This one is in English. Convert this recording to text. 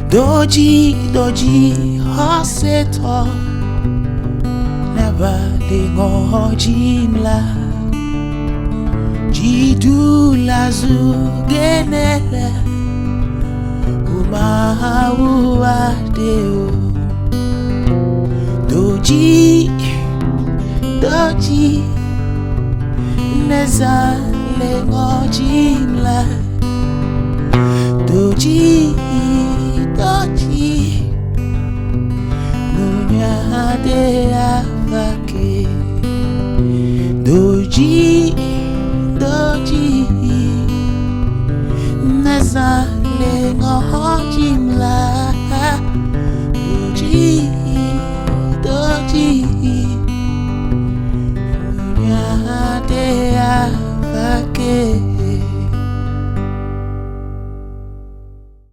Doji, doji, hoseto, never de go jimla. Jidula zugenele, umahawa deo. Doji, doji, neza le go jimla. Doji, doji, munya de afake. Doji, doji, neza le go jimla.